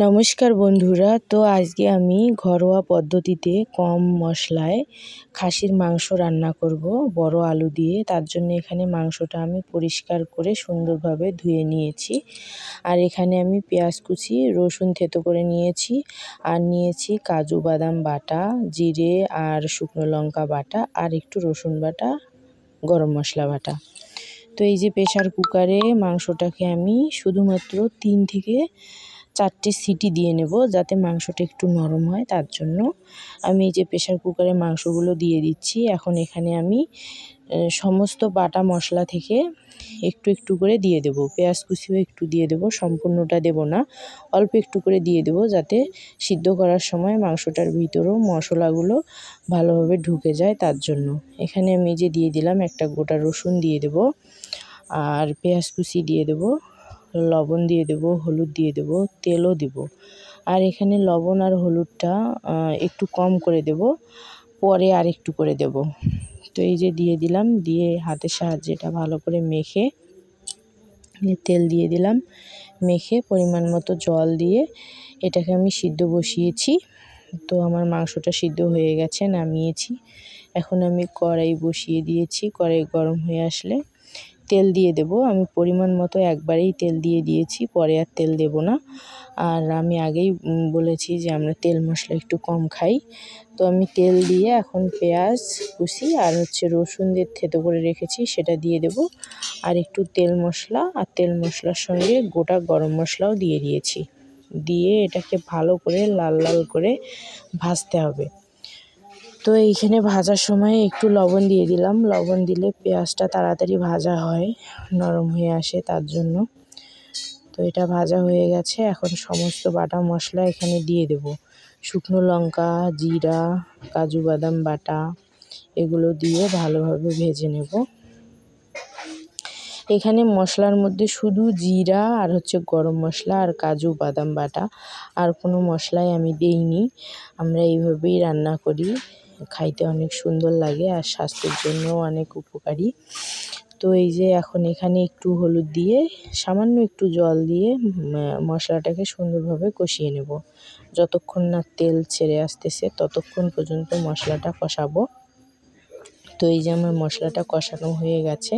নমস্কার বন্ধুরা, তো আজকে আমি ঘরোয়া পদ্ধতিতে কম মশলায় খাসির মাংস রান্না করব বড় আলু দিয়ে। তার জন্য এখানে মাংসটা আমি পরিষ্কার করে সুন্দরভাবে ধুয়ে নিয়েছি। আর এখানে আমি পেঁয়াজ কুচি, রসুন থেতো করে নিয়েছি, আর নিয়েছি কাজু বাদাম বাটা, জিরে আর শুকনো লঙ্কা বাটা, আর একটু রসুন বাটা, গরম মশলা বাটা। তো এই যে প্রেসার কুকারে মাংসটাকে আমি শুধুমাত্র 3 থেকে 4টে সিটি দিয়ে নেব, যাতে মাংসটা একটু নরম হয়। তার জন্য আমি এই যে প্রেসার কুকারে মাংসগুলো দিয়ে দিচ্ছি। এখন এখানে আমি সমস্ত বাটা মশলা থেকে একটু একটু করে দিয়ে দেব। পেঁয়াজ কুচিও একটু দিয়ে দেব, সম্পূর্ণটা দেব না, অল্প একটু করে দিয়ে দেব, যাতে সিদ্ধ করার সময় মাংসটার ভিতরেও মশলাগুলো ভালোভাবে ঢুকে যায়। তার জন্য এখানে আমি যে দিয়ে দিলাম একটা গোটা রসুন দিয়ে দেব, আর পেঁয়াজ কুচি দিয়ে দেব, লবণ দিয়ে দেব, হলুদ দিয়ে দেব, তেলও দেব। আর এখানে লবণ আর হলুদটা একটু কম করে দেব, পরে আর একটু করে দেব। তো এই যে দিয়ে দিলাম, দিয়ে হাতের সাহায্যে এটা ভালো করে মেখে, তেল দিয়ে দিলাম, মেখে পরিমাণ মতো জল দিয়ে এটাকে আমি সিদ্ধ বসিয়েছি। তো আমার মাংসটা সিদ্ধ হয়ে গেছে, নামিয়েছি। এখন আমি কড়াই বসিয়ে দিয়েছি। কড়াই গরম হয়ে আসলে তেল দিয়ে দেব। আমি পরিমাণ মতো একবারেই তেল দিয়ে দিয়েছি, পরে আর তেল দেব না। আর আমি আগেই বলেছি যে আমরা তেল মশলা একটু কম খাই। তো আমি তেল দিয়ে এখন পেঁয়াজ কুচি আর রসুন দিয়ে থেতো করে রেখেছি সেটা দিয়ে দেব, আর একটু তেল মশলা, আর তেল মশলার সঙ্গে গোটা গরম মশলাও দিয়ে দিয়েছি। দিয়ে এটাকে ভালো করে লাল লাল করে ভাজতে হবে। তো এইখানে ভাজার সময় একটু লবণ দিয়ে দিলাম। লবণ দিলে পেঁয়াজটা তাড়াতাড়ি ভাজা হয়, নরম হয়ে আসে, তার জন্য। তো এটা ভাজা হয়ে গেছে। এখন সমস্ত বাটা মশলা এখানে দিয়ে দেব। শুকনো লঙ্কা, জিরা, কাজু বাদাম বাটা, এগুলো দিয়ে ভালোভাবে ভেজে নেব। এখানে মশলার মধ্যে শুধু জিরা আর গরম মশলা আর কাজু বাদাম বাটা, আর কোনো মশলাই আমি দেইনি। আমরা এইভাবেই রান্না করি, খাইতে অনেক সুন্দর লাগে আর স্বাস্থ্যের জন্যও অনেক উপকারী। তো এই যে এখন এখানে একটু হলুদ দিয়ে, সামান্য একটু জল দিয়ে মশলাটাকে সুন্দরভাবে কষিয়ে নেব। যতক্ষণ না তেল ছেড়ে আসতেছে ততক্ষণ পর্যন্ত মশলাটা কষাবো। তো এই যে আমার মশলাটা কষানো হয়ে গেছে,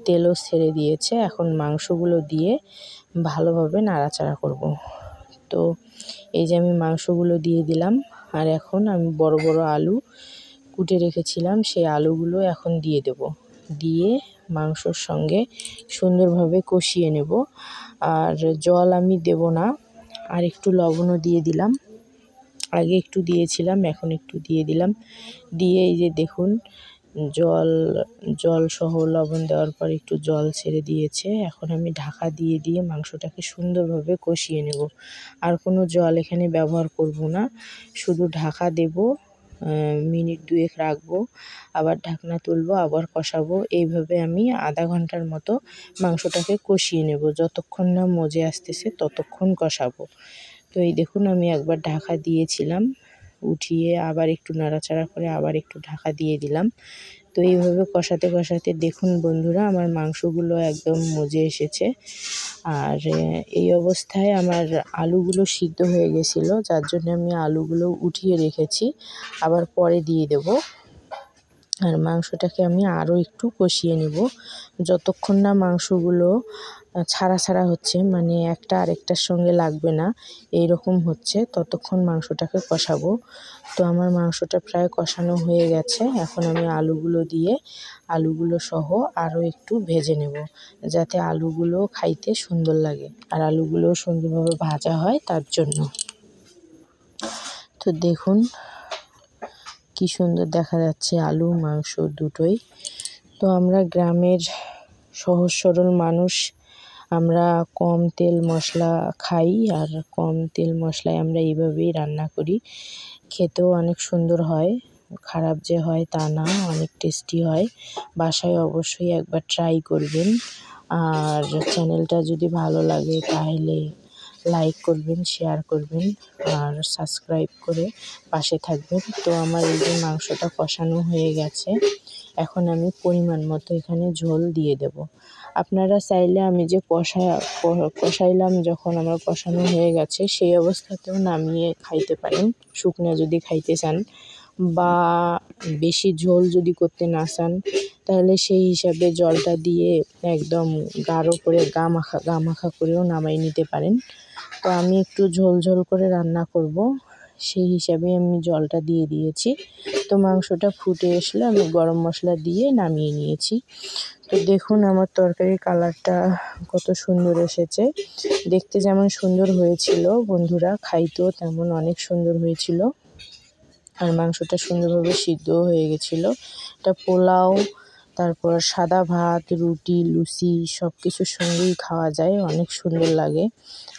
তেলও ছেড়ে দিয়েছে। এখন মাংসগুলো দিয়ে ভালোভাবে নাড়াচাড়া করব। তো এই যে আমি মাংসগুলো দিয়ে দিলাম, আর এখন আমি বড় বড় আলু কুটে রেখেছিলাম, সেই আলুগুলো এখন দিয়ে দেব। দিয়ে মাংসর সঙ্গে সুন্দরভাবে কষিয়ে নেব। আর জল আমি দেব না, আর একটু লবণও দিয়ে দিলাম। আগে একটু দিয়েছিলাম, এখন একটু দিয়ে দিলাম। দিয়ে এই যে দেখুন, জল সহ লবণ দেওয়ার পর একটু জল ছেড়ে দিয়েছে। এখন আমি ঢাকা দিয়ে দিয়ে মাংসটাকে সুন্দরভাবে কষিয়ে নেব। আর কোনো জল এখানে ব্যবহার করব না, শুধু ঢাকা দেব, মিনিট 2 রাখবো, আবার ঢাকনা তুলবো, আবার কষাবো। এইভাবে আমি আধা ঘন্টার মতো মাংসটাকে কষিয়ে নেব। যতক্ষণ না মজে আসতেছে ততক্ষণ কষাবো। তো এই দেখুন, আমি একবার ঢাকা দিয়েছিলাম, উঠিয়ে আবার একটু নাড়াচাড়া করে আবার একটু ঢাকা দিয়ে দিলাম। তো এইভাবে কষাতে কষাতে দেখুন বন্ধুরা, আমার মাংসগুলো একদম মজে এসেছে। আর এই অবস্থায় আমার আলুগুলো সিদ্ধ হয়ে গেছিলো, যার জন্য আমি আলুগুলো উঠিয়ে রেখেছি, আবার পরে দিয়ে দেব। আর মাংসটাকে আমি আরও একটু কষিয়ে নেব, যতক্ষণ না মাংসগুলো ছাড়া ছাড়া হচ্ছে, মানে একটা আরেকটার সঙ্গে লাগবে না, এইরকম হচ্ছে, ততক্ষণ মাংসটাকে কষাবো। তো আমার মাংসটা প্রায় কষানো হয়ে গেছে। এখন আমি আলুগুলো দিয়ে আলুগুলো সহ আরও একটু ভেজে নেব, যাতে আলুগুলো খাইতে সুন্দর লাগে আর আলুগুলো সুন্দরভাবে ভাজা হয়, তার জন্য। তো দেখুন কি সুন্দর দেখা যাচ্ছে আলু মাংস দুটোই। তো আমরা গ্রামের সহজ সরল মানুষ, আমরা কম তেল মশলা খাই, আর কম তেল মশলায় আমরা এইভাবেই রান্না করি। খেতেও অনেক সুন্দর হয়, খারাপ যে হয় তা না, অনেক টেস্টি হয়। বাসায় অবশ্যই একবার ট্রাই করবেন। আর চ্যানেলটা যদি ভালো লাগে তাহলে লাইক করবেন, শেয়ার করবেন, আর সাবস্ক্রাইব করে পাশে থাকবেন। তো আমার এই যে মাংসটা কষানো হয়ে গেছে, এখন আমি পরিমাণ মতো এখানে ঝোল দিয়ে দেব। আপনারা চাইলে আমি যে কষাইলাম, যখন আমার কষানো হয়ে গেছে সেই অবস্থাতেও নামিয়ে খাইতে পারেন, শুকনো যদি খাইতে চান, বা বেশি ঝোল যদি করতে না চান তাহলে সেই হিসাবে জলটা দিয়ে একদম গাঢ় করে গা মাখা করেও নামাই নিতে পারেন। তো আমি একটু ঝোল ঝোল করে রান্না করব, সেই হিসাবে আমি জলটা দিয়ে দিয়েছি। তো মাংসটা ফুটে আসলে আমি গরম মশলা দিয়ে নামিয়ে নিয়েছি। তো দেখুন আমার তরকারির কালারটা কত সুন্দর এসেছে। দেখতে যেমন সুন্দর হয়েছিল বন্ধুরা, খাইতেও তেমন অনেক সুন্দর হয়েছিল। আর মাংসটা সুন্দরভাবে সিদ্ধও হয়ে গেছিলো। এটা পোলাও, তারপর সাদা ভাত, রুটি, লুচি সব কিছুর সঙ্গেই খাওয়া যায়, অনেক সুন্দর লাগে।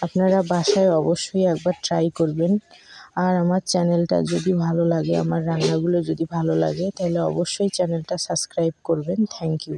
আপনারা বাসায় অবশ্যই একবার ট্রাই করবেন। আর আমার চ্যানেলটা যদি ভালো লাগে, আমার রান্নাগুলো যদি ভালো লাগে, তাহলে অবশ্যই চ্যানেলটা সাবস্ক্রাইব করবেন। Thank you.